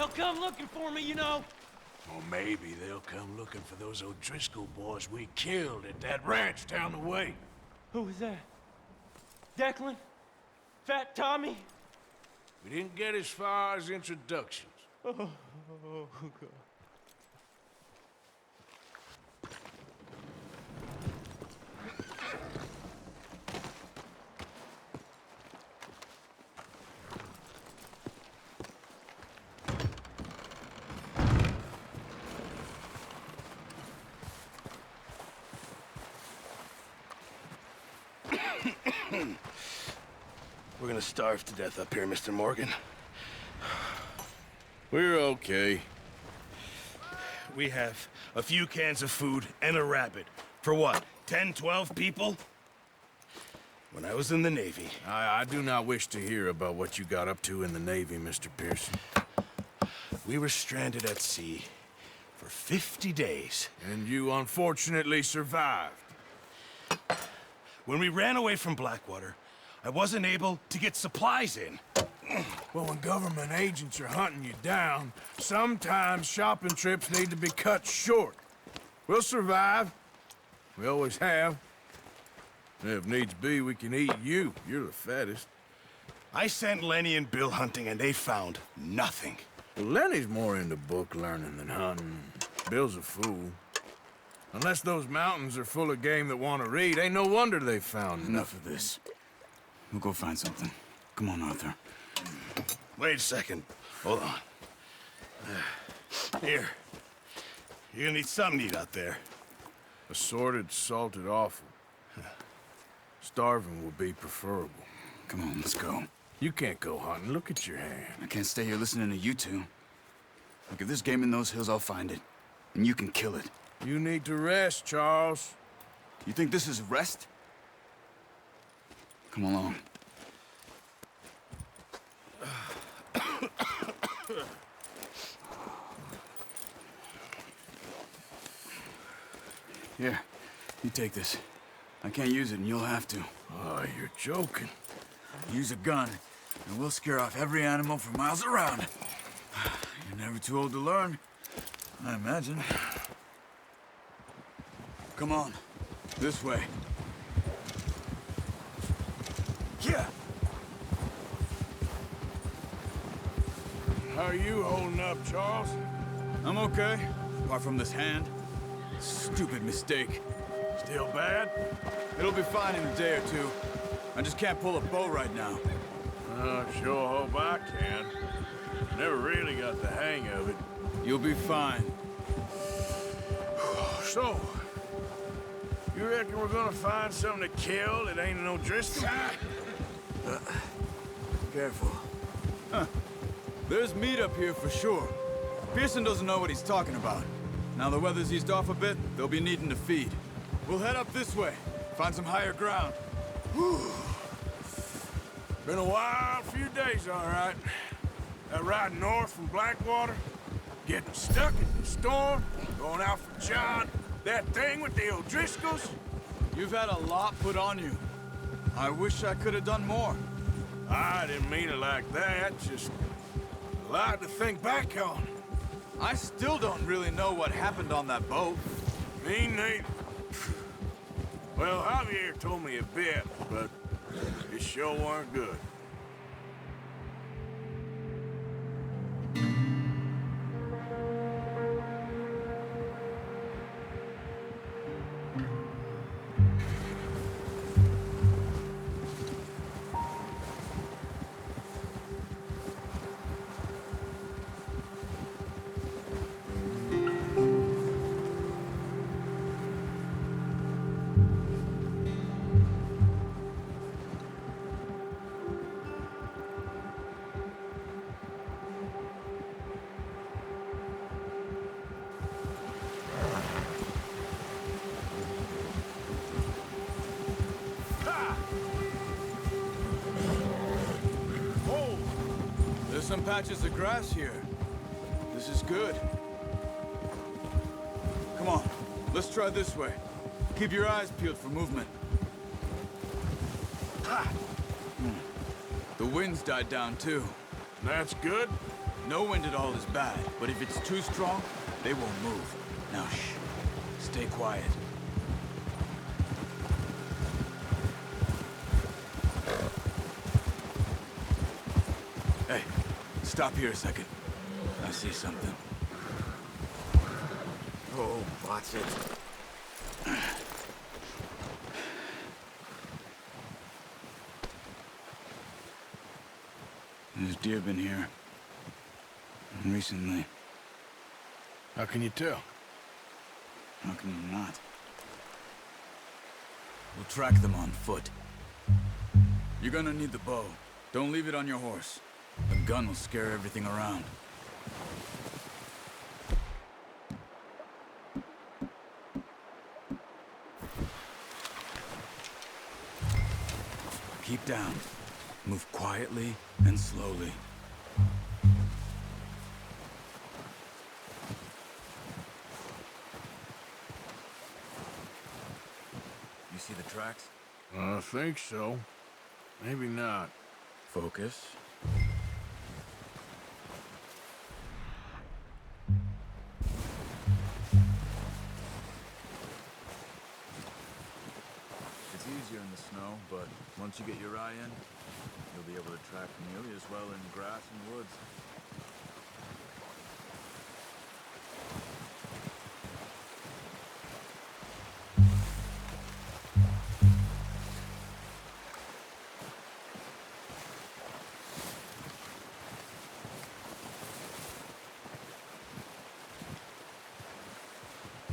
They'll come looking for me, you know. Or maybe they'll come looking for those O'Driscoll boys we killed at that ranch down the way. Who was that? Declan? Fat Tommy? We didn't get as far as introductions. Oh, God. We're gonna starve to death up here, Mr. Morgan. We're okay. We have a few cans of food and a rabbit. For what, 10, 12 people? When I was in the Navy... I do not wish to hear about what you got up to in the Navy, Mr. Pearson. We were stranded at sea for 50 days. And you unfortunately survived. When we ran away from Blackwater, I wasn't able to get supplies in. Well, when government agents are hunting you down, sometimes shopping trips need to be cut short. We'll survive. We always have. And if needs be, we can eat you. You're the fattest. I sent Lenny and Bill hunting, and they found nothing. Well, Lenny's more into book learning than hunting. Bill's a fool. Unless those mountains are full of game that want to read, ain't no wonder they found Enough of this. We'll go find something. Come on, Arthur. Wait a second. Hold on. Here. You're gonna need something to eat out there. Assorted, salted offal. Starving will be preferable. Come on, let's go. You can't go hunting. Look at your hand. I can't stay here listening to you two. Look, if there's game in those hills, I'll find it. And you can kill it. You need to rest, Charles. You think this is rest? Come along. Here, you take this. I can't use it, and you'll have to. Oh, you're joking. Use a gun, and we'll scare off every animal for miles around. You're never too old to learn, I imagine. Come on, this way. Yeah. How are you holding up, Charles? I'm okay, apart from this hand. Stupid mistake. Still bad? It'll be fine in a day or two. I just can't pull a bow right now. Sure hope I can. Never really got the hang of it. You'll be fine. So, you reckon we're gonna find something to kill that ain't no O'Driscoll? Careful. Huh. There's meat up here for sure. Pearson doesn't know what he's talking about. Now the weather's eased off a bit, they'll be needing to feed. We'll head up this way, find some higher ground. Been a wild few days, all right. That ride north from Blackwater, getting stuck in the storm, going out for John, that thing with the O'Driscolls. You've had a lot put on you. I wish I could have done more. I didn't mean it like that, just a lot to think back on. I still don't really know what happened on that boat. Me neither. Well, Javier told me a bit, but it sure weren't good. Some patches of grass here. This is good. Come on, let's try this way. Keep your eyes peeled for movement. The wind's died down too. That's good. No wind at all is bad, but if it's too strong, they won't move. Now, shh. Stay quiet. Hey, stop here a second. I see something. Oh, watch it. There's deer been here. Recently. How can you tell? How can you not? We'll track them on foot. You're gonna need the bow. Don't leave it on your horse. A gun will scare everything around. Keep down. Move quietly and slowly. You see the tracks? I think so. Maybe not. Focus. It's easier in the snow, but once you get your eye in, you'll be able to track nearly as well in grass and woods.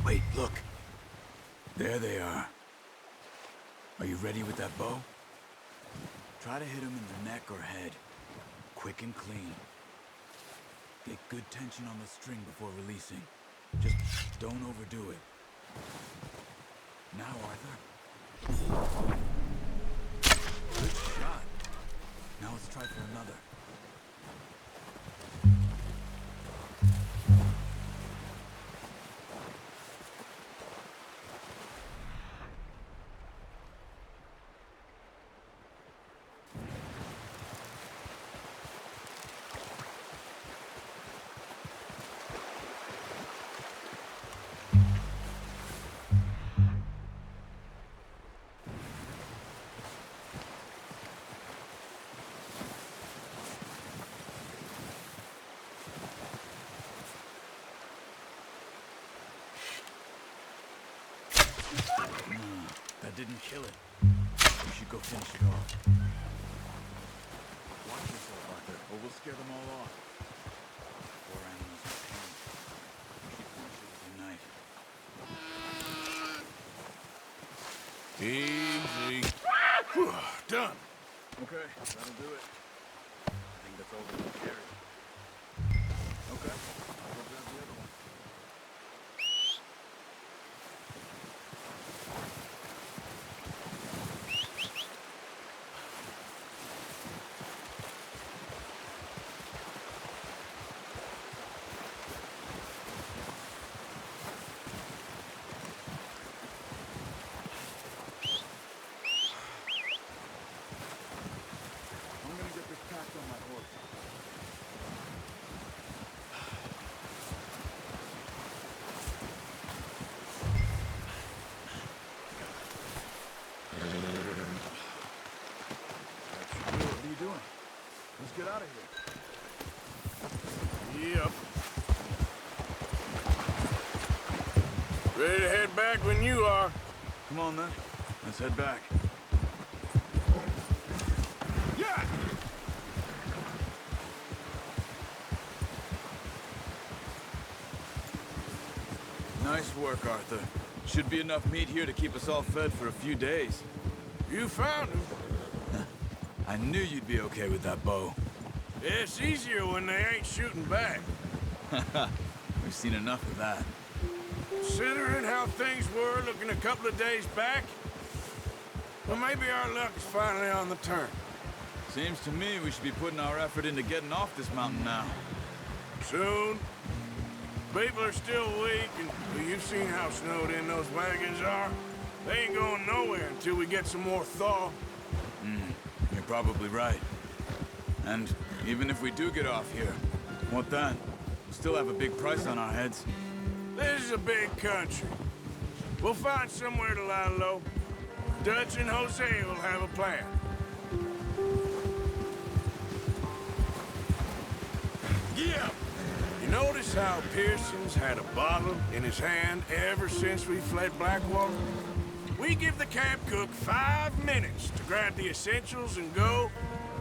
Wait, look. There they are. Are you ready with that bow? Try to hit him in the neck or head. Quick and clean. Get good tension on the string before releasing. Just don't overdo it. Now, Arthur. Good shot. Now let's try for another. That didn't kill it. We should go finish it off. Watch yourself, Arthur, or we'll scare them all off. Poor animals in pain. You should finish it with your knife. Easy. Whew, done. Okay, that'll do it. I think that's all we can carry. Okay, I'll go grab the other one. I'm gonna get this packed on my horse. What are you doing? Let's get out of here. Yep. Ready to head back when you are. Come on then. Let's head back. Yeah! Nice work, Arthur. Should be enough meat here to keep us all fed for a few days. You found him. I knew you'd be okay with that bow. It's easier when they ain't shooting back. We've seen enough of that. Considering how things were looking a couple of days back, well, maybe our luck is finally on the turn. Seems to me we should be putting our effort into getting off this mountain now. Soon. People are still weak, and well, you've seen how snowed in those wagons are. They ain't going nowhere until we get some more thaw. You're probably right. And even if we do get off here, What then? We still have a big price on our heads. This is a big country. We'll find somewhere to lie low. Dutch and Jose will have a plan. Yeah. You notice how Pearson's had a bottle in his hand ever since we fled Blackwater? We give the camp cook 5 minutes to grab the essentials and go,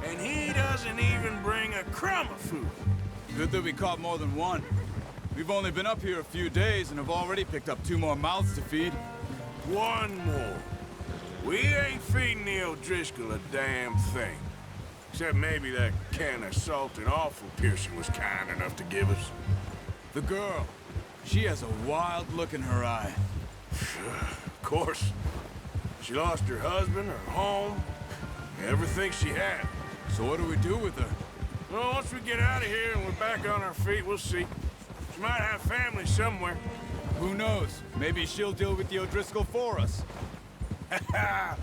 and he doesn't even bring a crumb of food. Good that we caught more than one. We've only been up here a few days and have already picked up 2 more mouths to feed. 1 more. We ain't feeding the O'Driscoll a damn thing. Except maybe that can of salted offal Pearson was kind enough to give us. The girl. She has a wild look in her eye. Of course. She lost her husband, her home, everything she had. So what do we do with her? Well, once we get out of here and we're back on our feet, we'll see. She might have family somewhere. Who knows? Maybe she'll deal with the O'Driscoll for us. Well,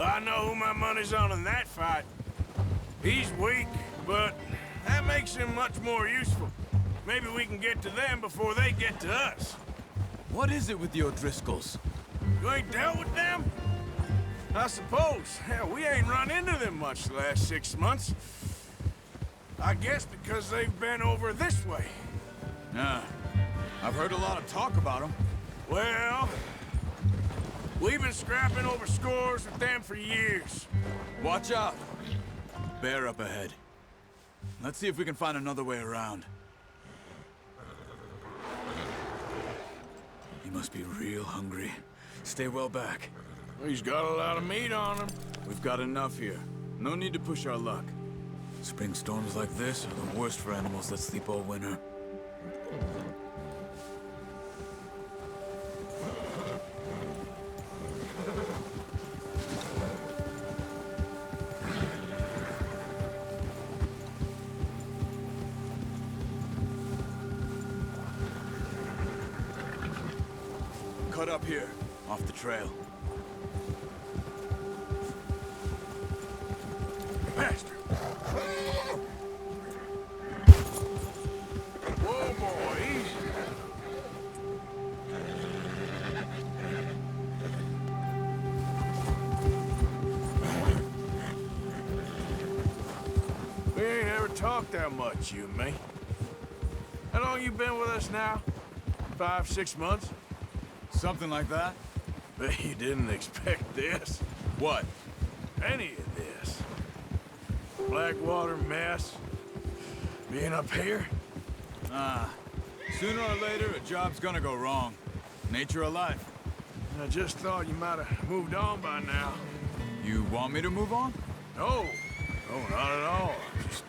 I know who my money's on in that fight. He's weak, but that makes him much more useful. Maybe we can get to them before they get to us. What is it with the O'Driscolls? You ain't dealt with them? I suppose. Hell, we ain't run into them much the last 6 months. I guess because they've been over this way. Nah. I've heard a lot of talk about them. Well, we've been scrapping over scores with them for years. Watch out. Bear up ahead. Let's see if we can find another way around. He must be real hungry. Stay well back. He's got a lot of meat on him. We've got enough here. No need to push our luck. Spring storms like this are the worst for animals that sleep all winter. Cut up here, off the trail. Master! Whoa, boy, easy. We ain't ever talked that much, you and me. How long you been with us now? 5, 6 months? Something like that? Bet you didn't expect this. What? Any of this. Blackwater mess. Being up here? Sooner or later, a job's gonna go wrong. Nature of life. I just thought you might have moved on by now. You want me to move on? No. No, not at all. Just...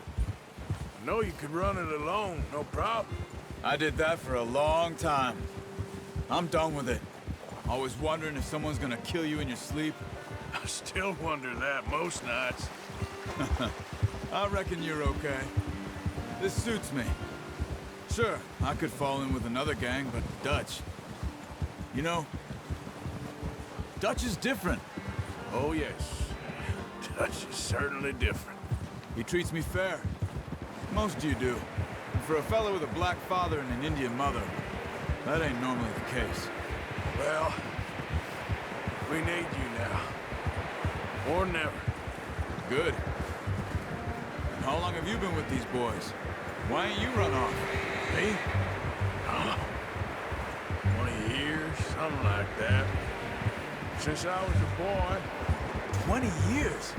I know you could run it alone, no problem. I did that for a long time. I'm done with it. Always wondering if someone's gonna kill you in your sleep. I still wonder that most nights. I reckon you're okay. This suits me. Sure, I could fall in with another gang, but Dutch... You know, Dutch is different. Oh, yes. Dutch is certainly different. He treats me fair. Most of you do. And for a fellow with a black father and an Indian mother, that ain't normally the case. Well, we need you now. Or never. Good. And how long have you been with these boys? Why ain't you run off? Me? Oh, 20 years, something like that. Since I was a boy. 20 years?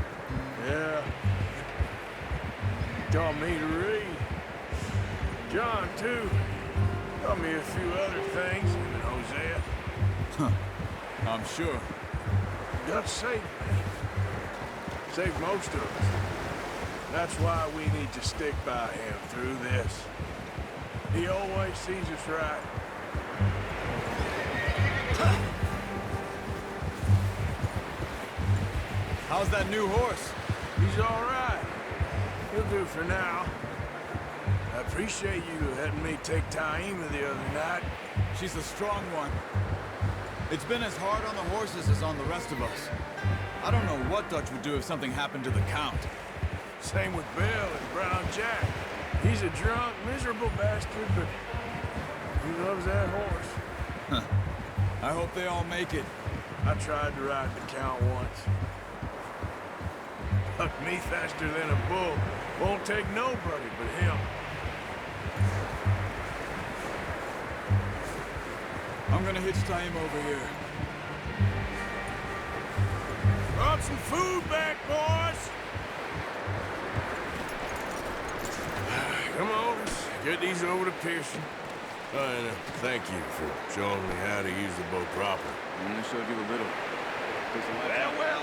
Yeah. Taught me to read. John, too. Taught me a few other things, even Hosea. Huh. I'm sure. Dutch saved me. Saved most of us. That's why we need to stick by him through this. He always sees us right. How's that new horse? He's all right. He'll do for now. I appreciate you letting me take Taima the other night. She's a strong one. It's been as hard on the horses as on the rest of us. I don't know what Dutch would do if something happened to the Count. Same with Bill and Brown Jack. He's a drunk, miserable bastard, but he loves that horse. I hope they all make it. I tried to ride the Count once. Bucked me faster than a bull. Won't take nobody but him. I'm gonna hitch tie him over here. Brought some food back, boys! Come on, let's get these over to Pearson. And thank you for showing me how to use the boat proper. I only showed you a little. Well.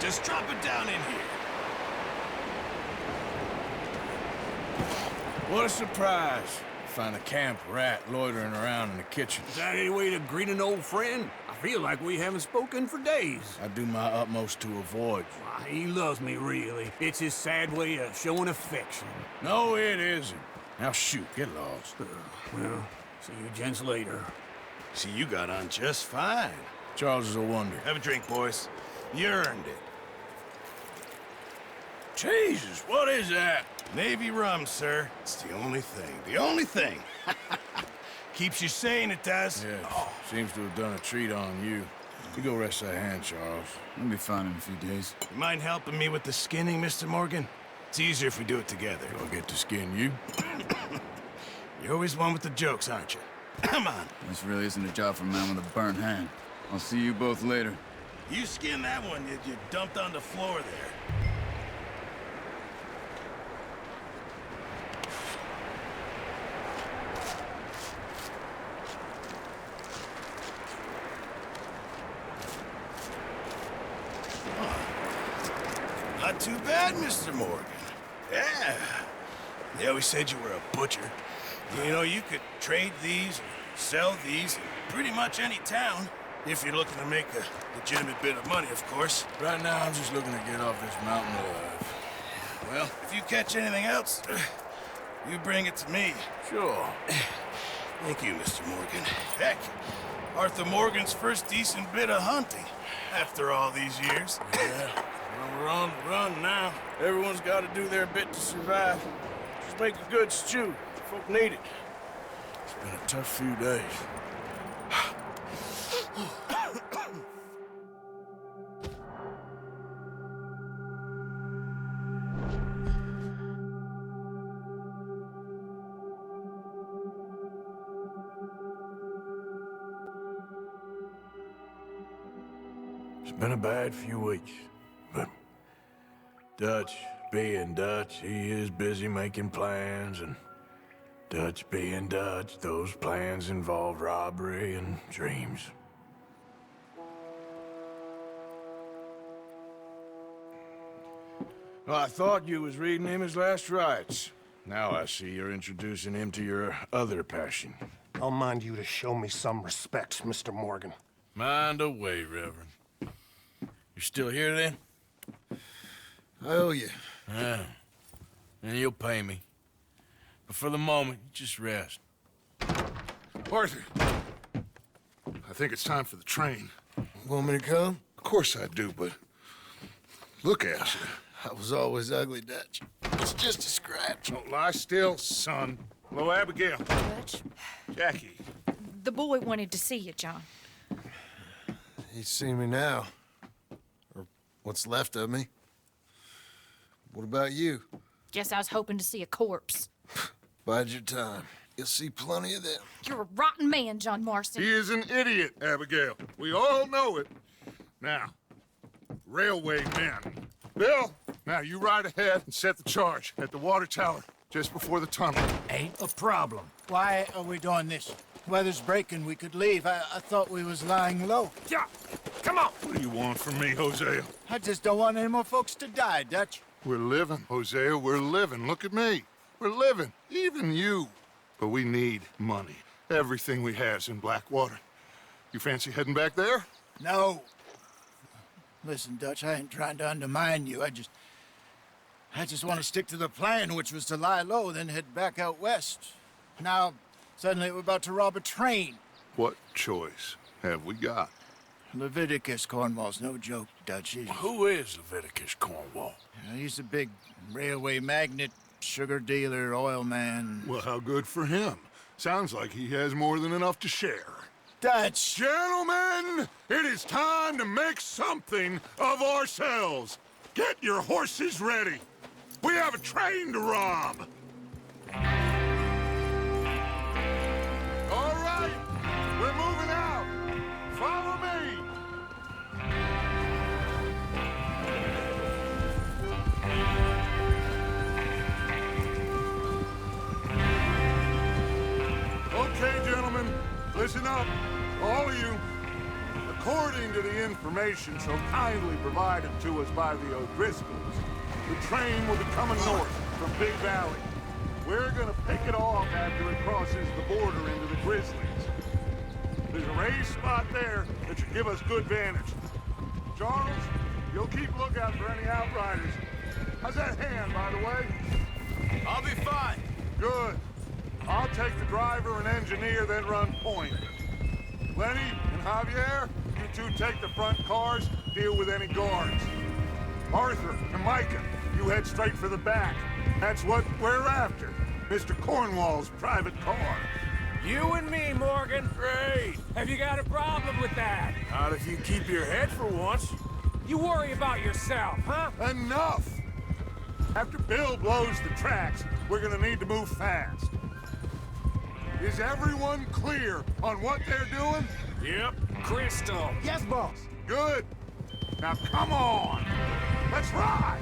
Just drop it down in here. What a surprise. Find a camp rat loitering around in the kitchen. Is that any way to greet an old friend? I feel like we haven't spoken for days. I do my utmost to avoid you. Why, he loves me, really. It's his sad way of showing affection. No, it isn't. Now shoot, get lost. Well, see you gents later. See, you got on just fine. Charles is a wonder. Have a drink, boys. You earned it. Jesus, what is that? Navy rum, sir. It's the only thing. The only thing. Keeps you sane, it does. Yes, seems to have done a treat on you. You go rest that hand, Charles. We'll be fine in a few days. You mind helping me with the skinning, Mr. Morgan? It's easier if we do it together. I'll get to skin you. You're always one with the jokes, aren't you? Come on. This really isn't a job for a man with a burnt hand. I'll see you both later. You skinned that one you dumped on the floor there. Not too bad, Mr. Morgan. Yeah. They always said you were a butcher. You know, you could trade these, sell these, in pretty much any town. If you're looking to make a legitimate bit of money, of course. Right now, I'm just looking to get off this mountain alive. Well, if you catch anything else, you bring it to me. Sure. Thank you, Mr. Morgan. Heck, Arthur Morgan's first decent bit of hunting after all these years. Yeah. Well, we're on the run now. Everyone's got to do their bit to survive. Just make a good stew. Folk need it. It's been a tough few days. It's been a bad few weeks, but Dutch being Dutch, he is busy making plans, and Dutch being Dutch, those plans involve robbery and dreams. Well, I thought you was reading him his last rites. Now I see you're introducing him to your other passion. I'll mind you to show me some respect, Mr. Morgan. Mind away, Reverend. You still here, then? I owe you. Yeah. And you'll pay me. But for the moment, just rest. Arthur, I think it's time for the train. Want me to come? Of course I do, but look at you. I was always ugly, Dutch. It's just a scratch. Don't lie still, son. Hello, Abigail. Dutch, Jackie. the boy wanted to see you, John. He's seen me now. Or what's left of me. What about you? Guess I was hoping to see a corpse. Bide your time. You'll see plenty of them. You're a rotten man, John Marston. He is an idiot, Abigail. We all know it. Now, railway men. Bill, now you ride ahead and set the charge at the water tower just before the tunnel. Ain't a problem. Why are we doing this? Weather's breaking. We could leave. I thought we was lying low. Yeah, come on. What do you want from me, Hosea? I just don't want any more folks to die, Dutch. We're living, Hosea. We're living. Look at me. We're living. Even you. But we need money. Everything we has in Blackwater. You fancy heading back there? No. Listen, Dutch, I ain't trying to undermine you. I just want to stick to the plan, which was to lie low, then head back out west. Now, suddenly we're about to rob a train. What choice have we got? Leviticus Cornwall's no joke, Dutch. Who is Leviticus Cornwall? He's a big railway magnate, sugar dealer, oil man. Well, how good for him. Sounds like he has more than enough to share. Dutch! Gentlemen, it is time to make something of ourselves. Get your horses ready. We have a train to rob. All right, we're moving out. Follow me. Okay, gentlemen, listen up, all of you. According to the information so kindly provided to us by the O'Driscolls, the train will be coming north from Big Valley. We're gonna pick it off after it crosses the border into the Grizzlies. There's a raised spot there that should give us good vantage. Charles, you'll keep lookout for any outriders. How's that hand, by the way? I'll be fine. Good. I'll take the driver and engineer, then run point. Lenny and Javier, you two take the front cars, deal with any guards. Arthur and Micah, you head straight for the back. That's what we're after. Mr. Cornwall's private car. You and me, Morgan. Great. Have you got a problem with that? Not if you keep your head for once. You worry about yourself, huh? Enough! After Bill blows the tracks, we're gonna need to move fast. Is everyone clear on what they're doing? Yep. Crystal. Yes, boss. Good. Now come on! Let's ride!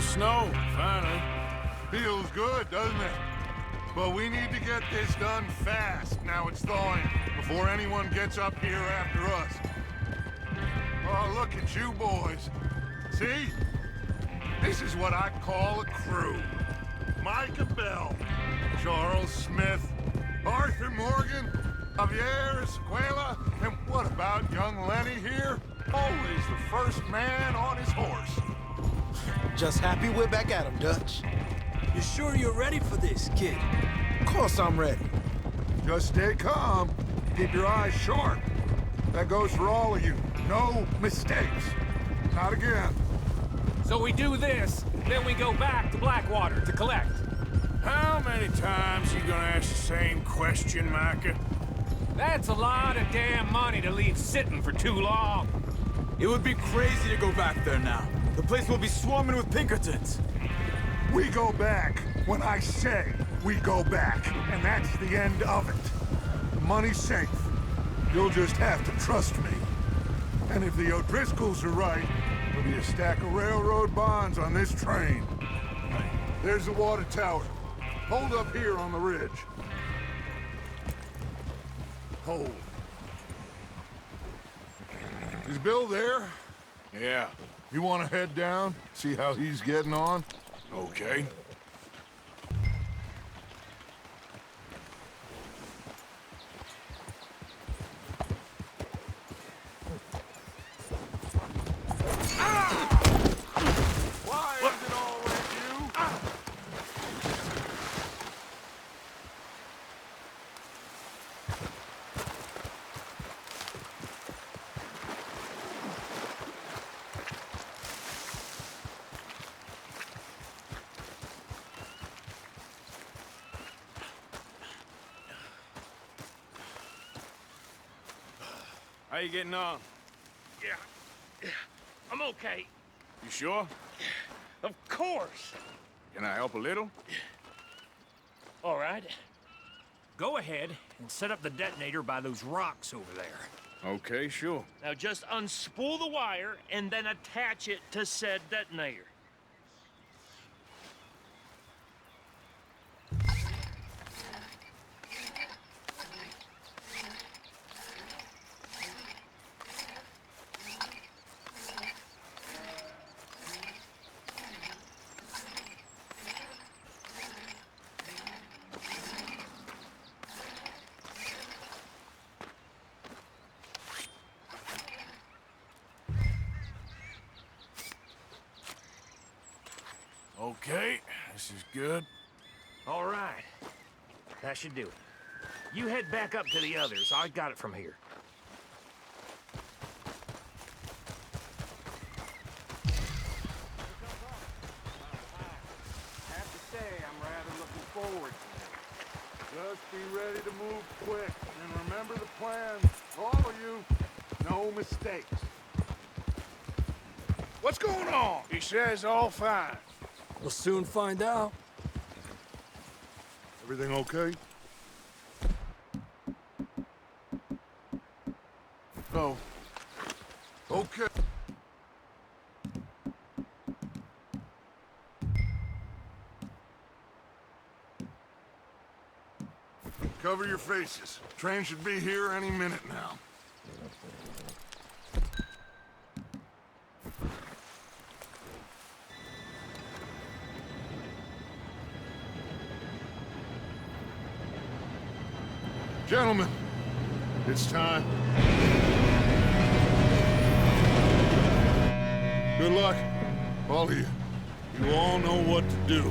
Snow, finally. Feels good, doesn't it? But we need to get this done fast. Now it's thawing, before anyone gets up here after us. Oh, look at you boys. See? This is what I call a crew. Micah Bell, Charles Smith, Arthur Morgan, Javier Escuela, and what about young Lenny here? Always the first man on his horse. Just happy we're back at him, Dutch. You sure you're ready for this, kid? Of course I'm ready. Just stay calm. Keep your eyes sharp. That goes for all of you. No mistakes. Not again. So we do this, then we go back to Blackwater to collect. How many times you gonna ask the same question, Micah? That's a lot of damn money to leave sitting for too long. It would be crazy to go back there now. The place will be swarming with Pinkertons. We go back when I say we go back, and that's the end of it. The money's safe. You'll just have to trust me. And if the O'Driscolls are right, there'll be a stack of railroad bonds on this train. There's the water tower. Hold up here on the ridge. Hold. Is Bill there? Yeah. You want to head down, see how he's getting on? Okay. Why is it always you? How you getting on? Yeah. I'm okay. You sure? Of course. Can I help a little? All right. Go ahead and set up the detonator by those rocks over there. Okay, sure. Now just unspool the wire and then attach it to said detonator. Okay, this is good. All right. That should do it. You head back up to the others. I got it from here. I have to say, I'm rather looking forward to it. Just be ready to move quick, and remember the plan. All of you, no mistakes. What's going on? He says all fine. We'll soon find out. Everything okay? Oh, Okay. Cover your faces. Train should be here any minute now. Gentlemen, it's time. Good luck, all of you. You all know what to do.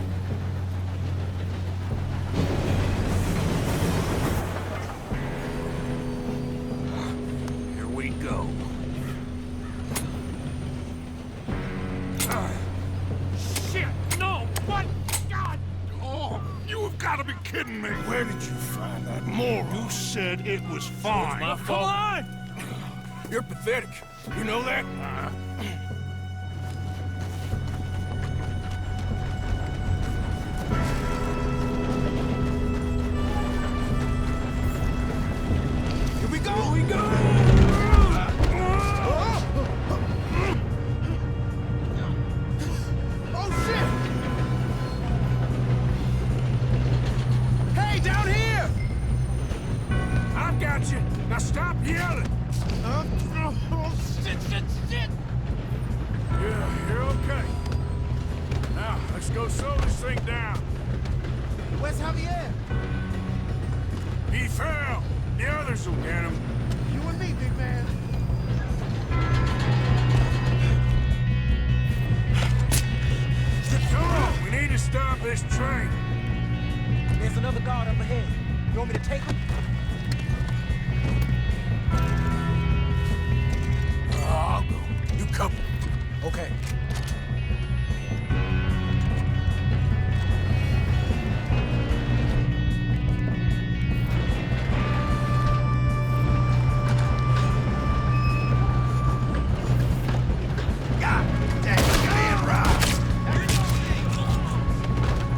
Here we go. Shit! No! What? God! Oh, you have got to be kidding me. where did you find that moron? You said it was fine. My Come fault. on! You're pathetic. You know that? Here we go! Here we go! Oh, shit! Hey, down here! I've got you. Now stop yelling. Oh, shit, shit, shit! Yeah, you're okay. Now, let's go slow this thing down. Where's Javier? He fell. The others will get him. You and me, big man. Come on, we need to stop this train. There's another guard up ahead. You want me to take him? I'll go. You couple. Okay.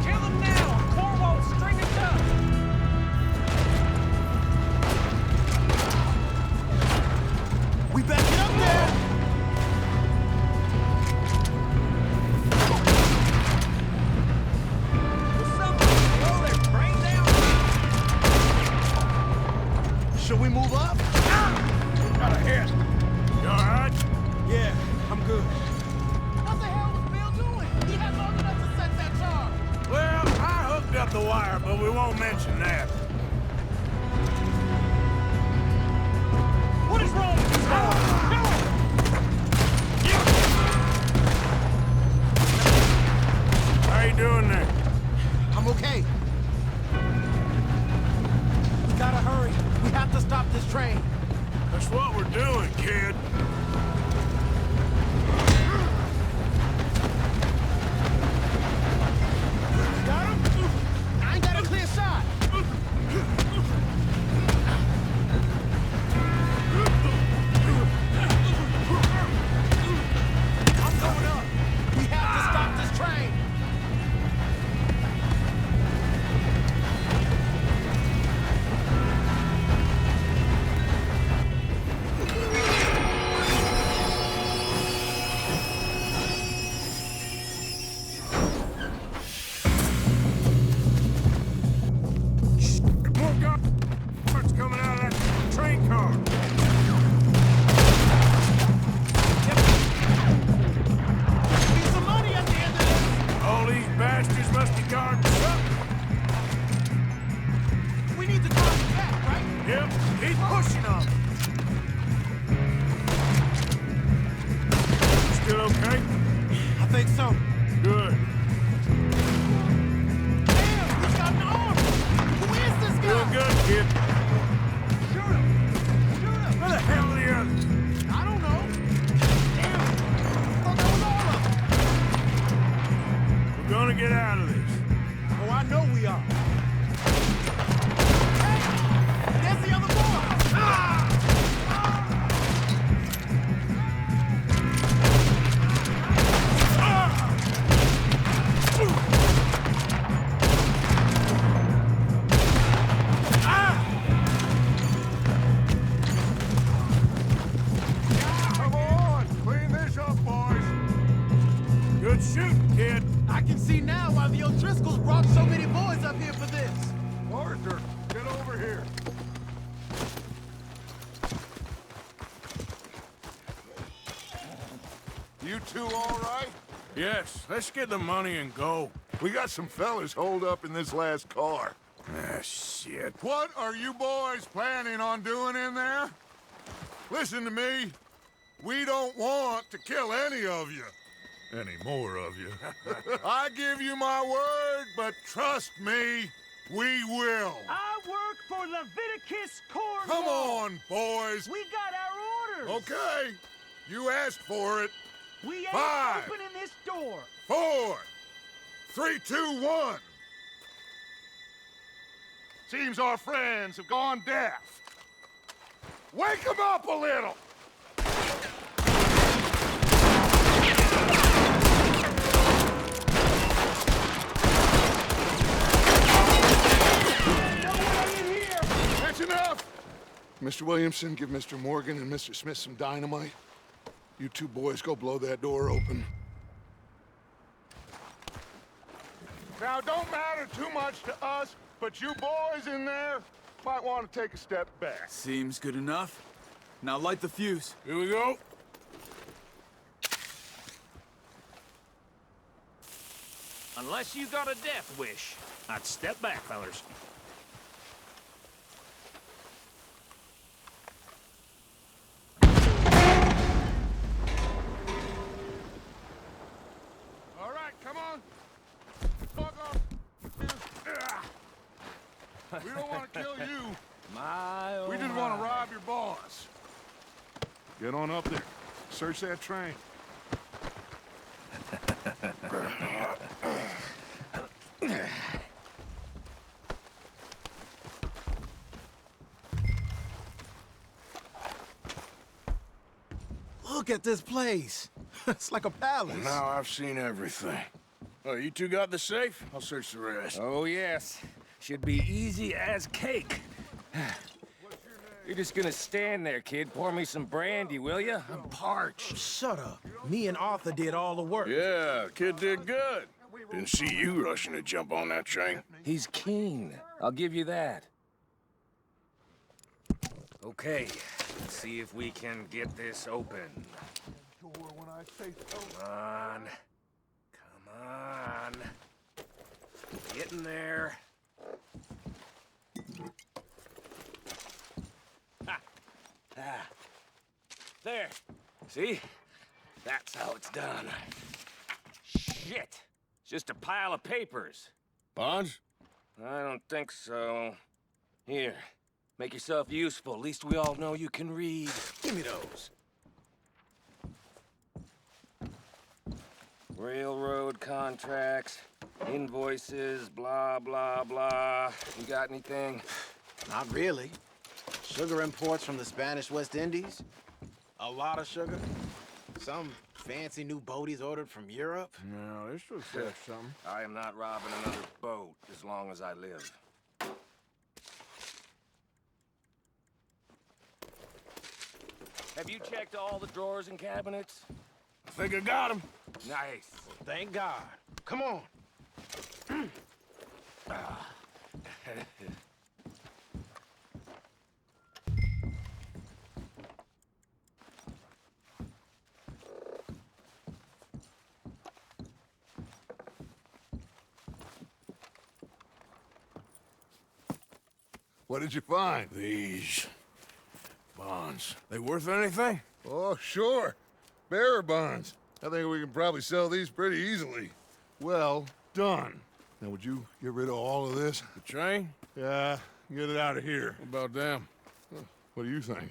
Kill him now! Corvo, string it up! We better get up there! Should we move up? Got a hit. You all right? Yeah, I'm good. What the hell was Bill doing? He had long enough to set that charge. Well, I hooked up the wire, but we won't mention that. What is wrong with this guy? How you doing there? I'm okay. We gotta hurry. We have to stop this train. That's what we're doing, kid. Got him? I ain't got a clear shot. I'm going up. We have to stop this train. Keep pushing them! Still okay? I think so. Good. Damn, he's got an arm! Who is this guy? Doing good, kid. Shoot him! Shoot him! Where the hell are the others? I don't know. Damn! I thought that was all of them. We're gonna get out of this. Oh, I know we are. Hey! There's the other boy! Ah! Come on, clean this up, boys. Good shooting, kid. I can see now why the O'Driscolls brought so many boys up here for this. Arthur, get over here. You two all right? Yes, let's get the money and go. We got some fellas holed up in this last car. Ah, shit. What are you boys planning on doing in there? Listen to me. We don't want to kill any of you. Any more of you. I give you my word, but trust me, we will. I work for Leviticus Corps. Come on, boys. We got our orders. Okay. You asked for it. We ain't 5, opening this door. 4, 3, 2, 1. Seems our friends have gone deaf. Wake them up a little. That's enough. Mr. Williamson, give Mr. Morgan and Mr. Smith some dynamite. You two boys go blow that door open. Now, it don't matter too much to us, but you boys in there might want to take a step back. Seems good enough. Now light the fuse. Here we go. Unless you got a death wish, I'd step back, fellers. All right, come on. Fuck off. We don't want to kill you. We just want to rob your boss. Get on up there. Search that train. Look at this place. It's like a palace. Now I've seen everything. Oh, you two got the safe? I'll search the rest. Oh, yes. Should be easy as cake. You're just gonna stand there, kid. Pour me some brandy, will you? I'm parched. Shut up. Me and Arthur did all the work. Yeah, kid did good. Didn't see you rushing to jump on that train. He's keen. I'll give you that. Okay, let's see if we can get this open. Come on. Come on. Get in there. Ah. There. See? That's how it's done. Shit. It's just a pile of papers. Bonds? I don't think so. Here. Make yourself useful. At least we all know you can read. Give me those. Railroad contracts, invoices, blah, blah, blah. You got anything? Not really. Sugar imports from the Spanish West Indies. A lot of sugar. Some fancy new boat he's ordered from Europe. No, this looks like something. I am not robbing another boat as long as I live. Have you checked all the drawers and cabinets? I think I got him. Nice. Thank God. Come on. What did you find? These. bonds. They worth anything? Oh, sure. Bearer bonds. I think we can probably sell these pretty easily. Well done. Now, would you get rid of all of this? The train? Yeah, get it out of here. What about them? What do you think?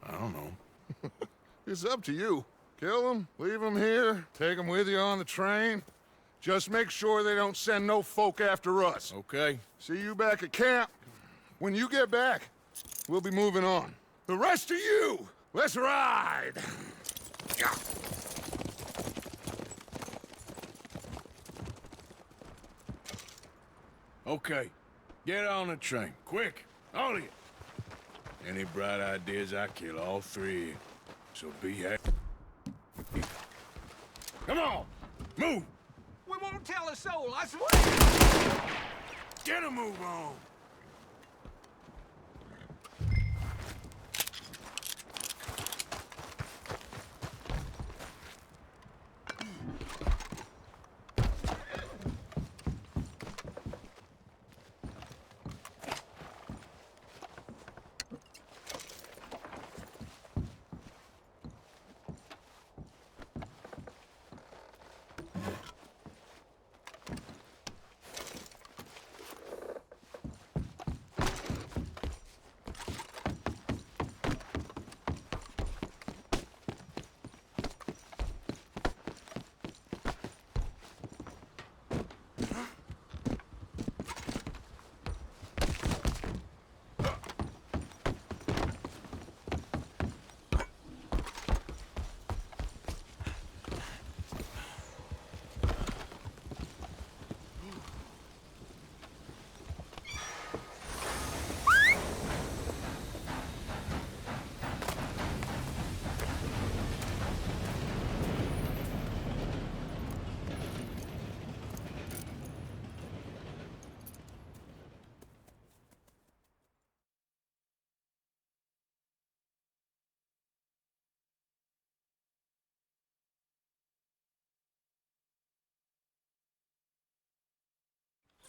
I don't know. It's up to you. Kill them, leave them here, take them with you on the train. Just make sure they don't send no folk after us. Okay. See you back at camp. When you get back, we'll be moving on. The rest of you, let's ride! Yeah. Okay. Get on the train. Quick. All of you. Any bright ideas, I kill all three of you. So be happy. Come on! Move! We won't tell a soul, I swear! Get a move on!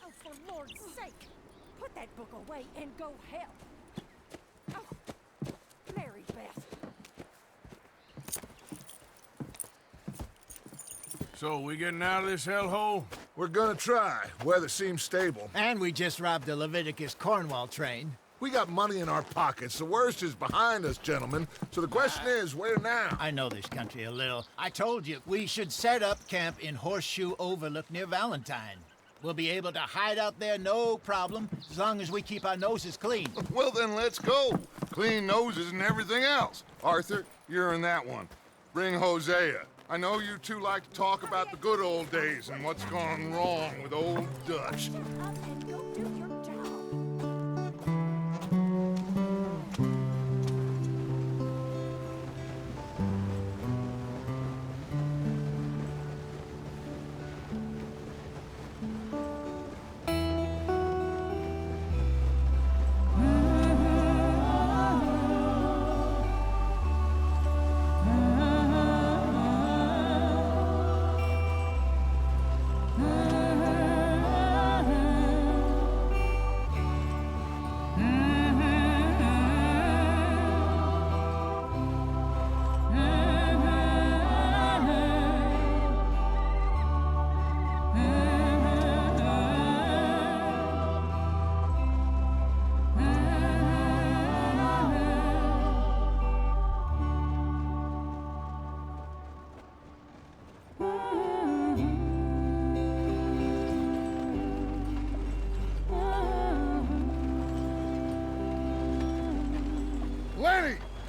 Oh, for Lord's sake! Put that book away and go help! Oh, Mary Beth. So, we getting out of this hellhole? We're gonna try. Weather seems stable. And we just robbed the Leviticus Cornwall train. We got money in our pockets. The worst is behind us, gentlemen. So the question is, where now? I know this country a little. I told you, we should set up camp in Horseshoe Overlook near Valentine. We'll be able to hide out there no problem, as long as we keep our noses clean. Well, then let's go. Clean noses and everything else. Arthur, you're in that one. Bring Hosea. I know you two like to talk about the good old days and what's gone wrong with old Dutch.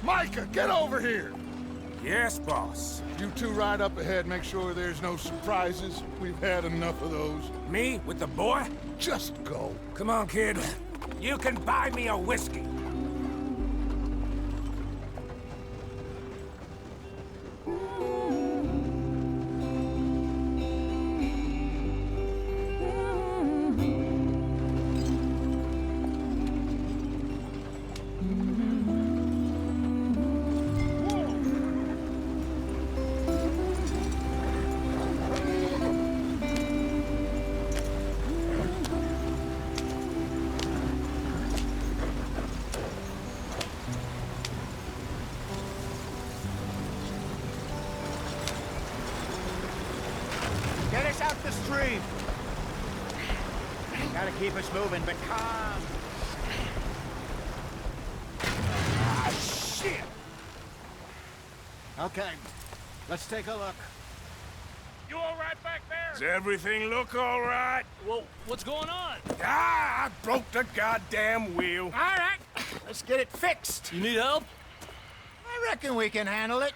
Micah, get over here! Yes, boss. You two ride up ahead, make sure there's no surprises. We've had enough of those. Me? With the boy? Just go. Come on, kid. You can buy me a whiskey. the stream. Gotta keep us moving, but calm. Ah, shit! Okay, let's take a look. You all right back there? Does everything look all right? Well, what's going on? Ah, I broke the goddamn wheel. All right, let's get it fixed. You need help? I reckon we can handle it.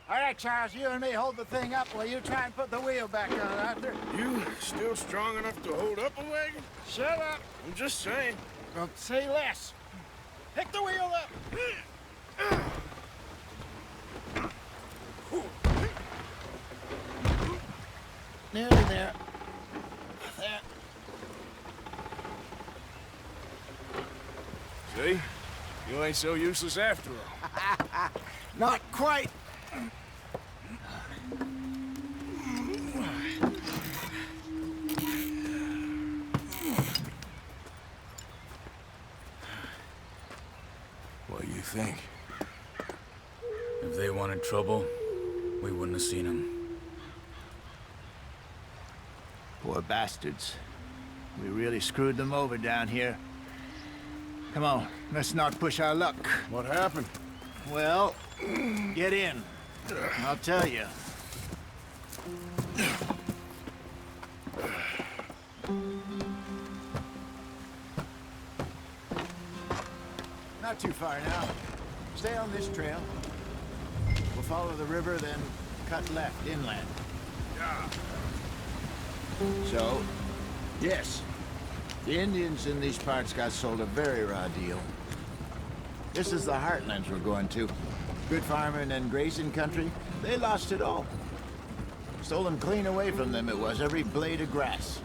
All right, Charles, you and me hold the thing up while you try and put the wheel back on, Arthur. You still strong enough to hold up a wagon? Shut up. I'm just saying. Don't say less. Pick the wheel up. Nearly there. There. See? You ain't so useless after all. Not quite. What do you think? If they wanted trouble, we wouldn't have seen them. Poor bastards. We really screwed them over down here. Come on, let's not push our luck. What happened? Well, get in. I'll tell you. Not too far now. Stay on this trail. We'll follow the river, then cut left inland. Yeah. So, yes, the Indians in these parts got sold a very raw deal. This is the heartlands we're going to. Good farming and grazing country, they lost it all. Stolen clean away from them it was, every blade of grass.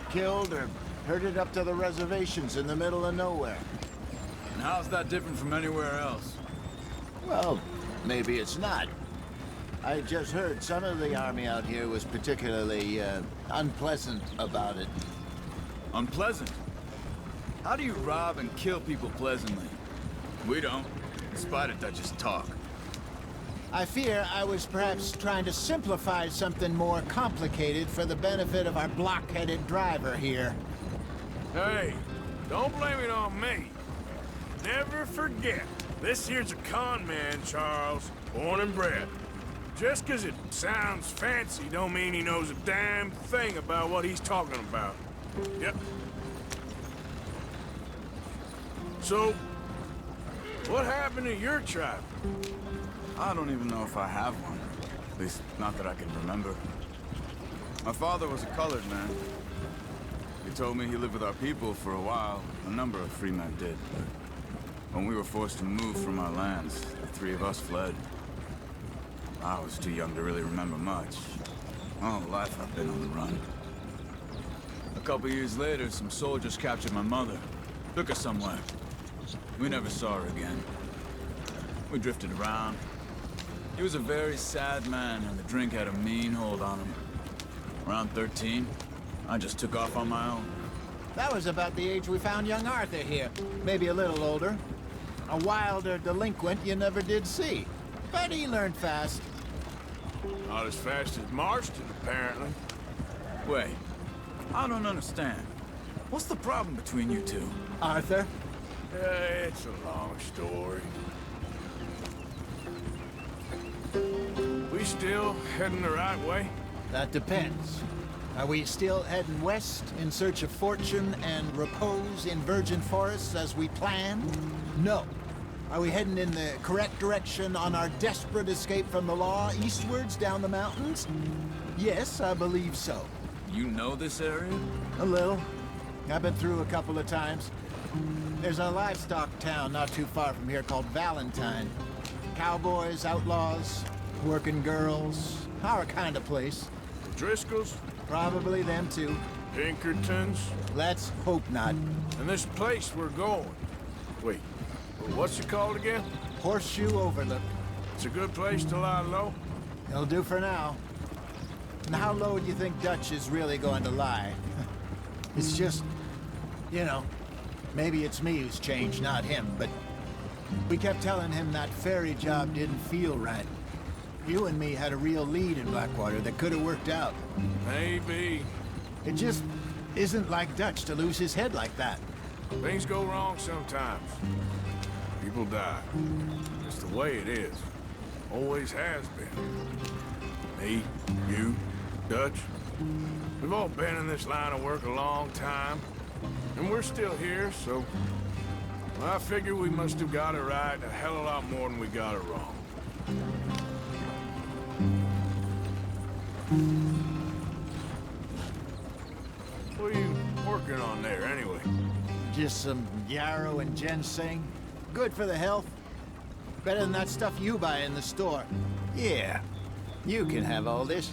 Killed or herded up to the reservations in the middle of nowhere. And how's that different from anywhere else? Well, maybe it's not. I just heard some of the army out here was particularly, unpleasant about it. Unpleasant? How do you rob and kill people pleasantly? We don't, despite it, that just talk. I fear I was perhaps trying to simplify something more complicated for the benefit of our block-headed driver here. Hey, don't blame it on me. Never forget, this here's a con man, Charles, born and bred. Just 'cause it sounds fancy don't mean he knows a damn thing about what he's talking about. Yep. So, what happened to your tribe? I don't even know if I have one. At least, not that I can remember. My father was a colored man. He told me he lived with our people for a while. A number of free men did. When we were forced to move from our lands, the three of us fled. I was too young to really remember much. All life I've been on the run. A couple years later, some soldiers captured my mother. Took her somewhere. We never saw her again. We drifted around. He was a very sad man, and the drink had a mean hold on him. Around 13, I just took off on my own. That was about the age we found young Arthur here. Maybe a little older. A wilder delinquent you never did see. But he learned fast. Not as fast as Marston, apparently. Wait, I don't understand. What's the problem between you two? Arthur? It's a long story. We still heading the right way? That depends. Are we still heading west in search of fortune and repose in virgin forests as we planned? No. Are we heading in the correct direction on our desperate escape from the law eastwards down the mountains? Yes, I believe so. You know this area? A little. I've been through a couple of times. There's a livestock town not too far from here called Valentine. Cowboys, outlaws, working girls, our kind of place. Driscolls? Probably them too. Pinkertons? Let's hope not. And this place we're going. Wait, what's it called again? Horseshoe Overlook. It's a good place to lie low? It'll do for now. And how low do you think Dutch is really going to lie? It's just, you know, maybe it's me who's changed, not him, but we kept telling him that ferry job didn't feel right. you and me had a real lead in Blackwater that could have worked out. Maybe. It just isn't like Dutch to lose his head like that. Things go wrong sometimes. People die. It's the way it is. Always has been. Me, you, Dutch. We've all been in this line of work a long time. And we're still here, so... I figure we must have got it right a hell of a lot more than we got it wrong. What are you working on there, anyway? Just some yarrow and ginseng. Good for the health. Better than that stuff you buy in the store. Yeah, you can have all this.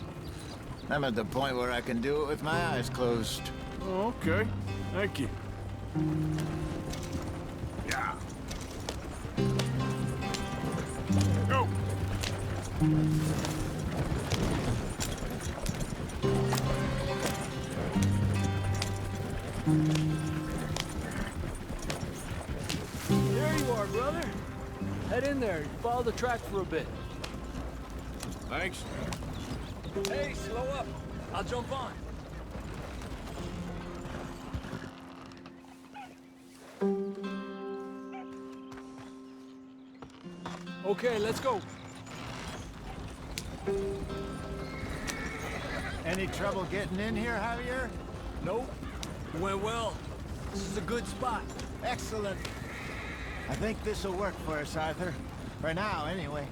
I'm at the point where I can do it with my eyes closed. Oh, okay. Thank you. Yeah. Go! There you are, brother. Head in there. Follow the track for a bit. Thanks. Hey, slow up. I'll jump on. Okay, let's go. Any trouble getting in here, Javier? Nope. Went well. This is a good spot. Excellent. I think this'll work for us, Arthur. For now, anyway.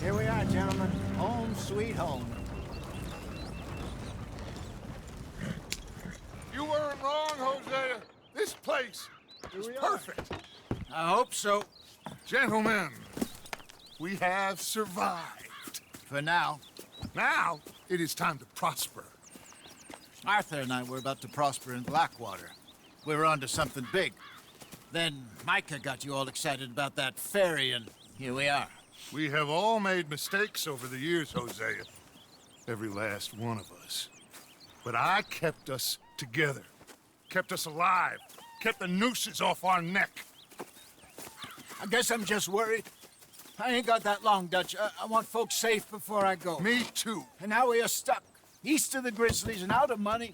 Here we are, gentlemen. Home sweet home. You weren't wrong, Hosea. This place is perfect. I hope so. Gentlemen, we have survived. For now. Now, it is time to prosper. Arthur and I were about to prosper in Blackwater. We were onto something big. Then Micah got you all excited about that ferry, and here we are. We have all made mistakes over the years, Hosea. Every last one of us. But I kept us together. Kept us alive. Kept the nooses off our neck. I guess I'm just worried. I ain't got that long, Dutch. I want folks safe before I go. Me too. And now we are stuck. East of the Grizzlies and out of money.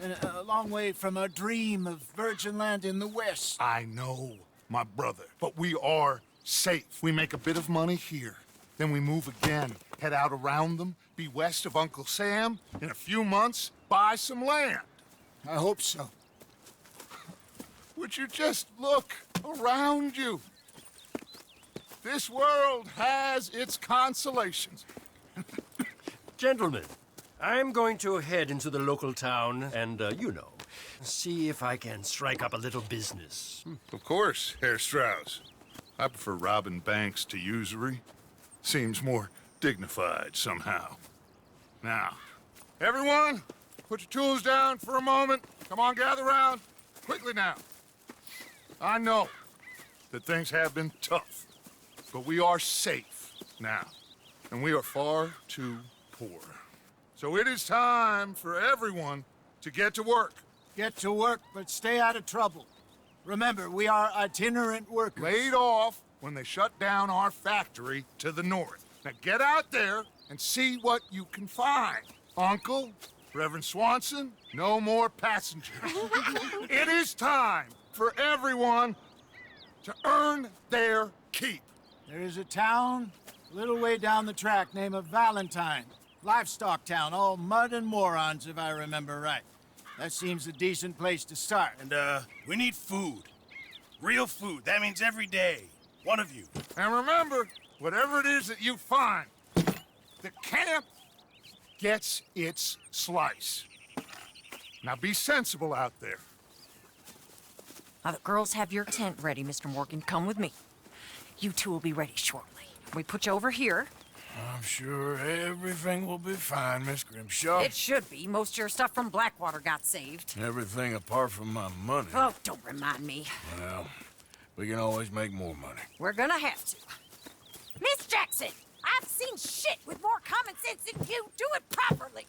And a long way from our dream of virgin land in the west. I know, my brother. But we are safe. We make a bit of money here. Then we move again. Head out around them. Be west of Uncle Sam. In a few months, buy some land. I hope so. Would you just look around you? This world has its consolations. Gentlemen, I'm going to head into the local town and, see if I can strike up a little business. Of course, Herr Strauss. I prefer robbing banks to usury. Seems more dignified somehow. Now, everyone, put your tools down for a moment. Come on, gather round. Quickly now. I know that things have been tough, but we are safe now, and we are far too poor. So it is time for everyone to get to work. Get to work, but stay out of trouble. Remember, we are itinerant workers. Laid off when they shut down our factory to the north. Now get out there and see what you can find. Uncle, Reverend Swanson, no more passengers. It is time for everyone to earn their keep. There is a town a little way down the track named Valentine. Livestock town, all mud and morons, if I remember right. That seems a decent place to start. And, we need food. Real food. That means every day. One of you. And remember, whatever it is that you find, the camp gets its slice. Now be sensible out there. Now, the girls have your tent ready, Mr. Morgan. Come with me. You two will be ready shortly. We put you over here. I'm sure everything will be fine, Miss Grimshaw. It should be. Most of your stuff from Blackwater got saved. Everything apart from my money. Oh, don't remind me. Well, we can always make more money. We're gonna have to. Miss Jackson, I've seen shit with more common sense than you. Do it properly.